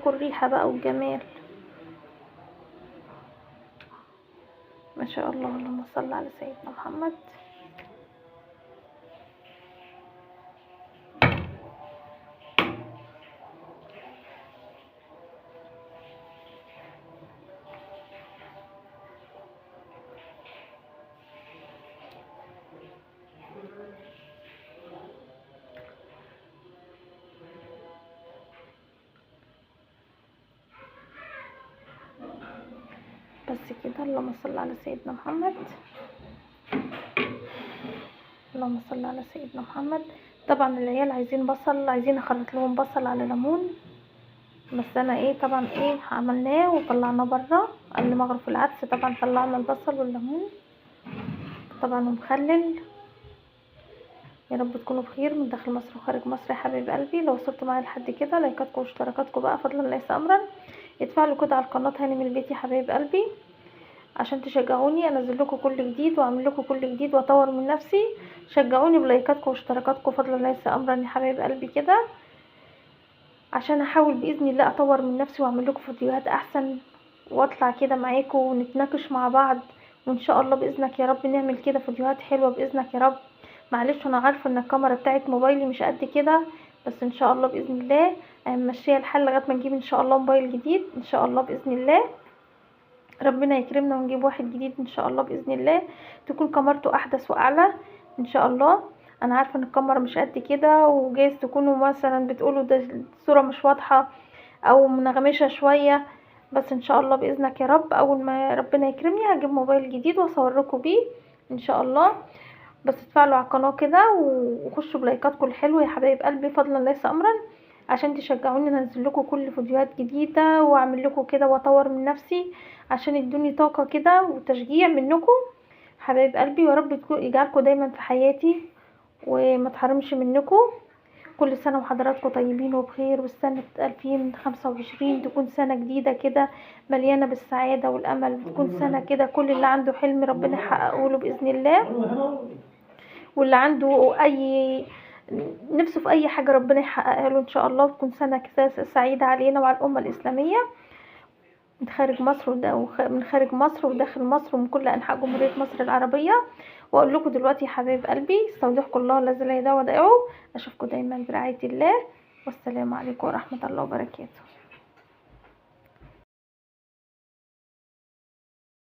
لكم الريحه بقى والجمال. ما شاء الله، اللهم صل على سيدنا محمد. بس كده، اللهم صل على سيدنا محمد. اللهم صل على سيدنا محمد. طبعا العيال عايزين بصل، عايزين اخلط لهم بصل على ليمون، بس انا طبعا عملناه وطلعناه بره قبل ما اغرف العدس. طبعا طلعنا البصل والليمون طبعا ومخلل. يا رب تكونوا بخير من داخل مصر وخارج مصر يا حبايب قلبي. لو وصلتوا معايا لحد كده، لايكاتكم واشتراكاتكم بقى فضلا ليس امرا. ادفعوا كده على القناه هاني من البيت يا حبايب قلبي، عشان تشجعوني انزل لكم كل جديد واعمل لكم كل جديد واطور من نفسي. شجعوني بلايكاتكم واشتراكاتكم فضلا ليس امرا يا حبايب قلبي كده، عشان احاول باذن الله اطور من نفسي واعمل لكم فيديوهات احسن، واطلع كده معاكم ونتناقش مع بعض، وان شاء الله باذنك يا رب نعمل كده فيديوهات حلوه باذنك يا رب. معلش انا عارفه ان الكاميرا بتاعت موبايلي مش قد كده، بس ان شاء الله باذن الله ماشيه الحال لغايه ما نجيب ان شاء الله موبايل جديد ان شاء الله باذن الله. ربنا يكرمنا ونجيب واحد جديد ان شاء الله باذن الله، تكون كاميرته احدث واعلى ان شاء الله. انا عارفه ان الكاميرا مش قد كده، وجايز تكونوا مثلا بتقولوا ده الصوره مش واضحه او منغمشه شويه، بس ان شاء الله باذنك يا رب اول ما ربنا يكرمني هجيب موبايل جديد واصور لكم بيه ان شاء الله. بس تفعلوا على القناه كده وخشوا بلايكاتكم الحلوه يا حبايب قلبي فضلا ليس امرا، عشان تشجعوني انزل لكم كل فيديوهات جديده واعمل لكم كده واطور من نفسي، عشان يدوني طاقه كده وتشجيع منكم حبايب قلبي. يا رب يجعلكم دايما في حياتي وما تحرمش منكم. كل سنه وحضراتكم طيبين وبخير، والسنه 2025 تكون سنه جديده كده مليانه بالسعاده والامل، تكون سنه كده كل اللي عنده حلم ربنا يحققه له باذن الله، واللي عنده اي نفسه في اي حاجه ربنا يحققها له ان شاء الله. تكون سنه سعيده علينا وعلى الامه الاسلاميه من خارج مصر من خارج مصر وداخل مصر ومن كل انحاء جمهوريه مصر العربيه. واقول لكم دلوقتي يا حبايب قلبي استودعكم الله الذي لا يضيع ودائعه. اشوفكم دايما برعايه الله، والسلام عليكم ورحمه الله وبركاته.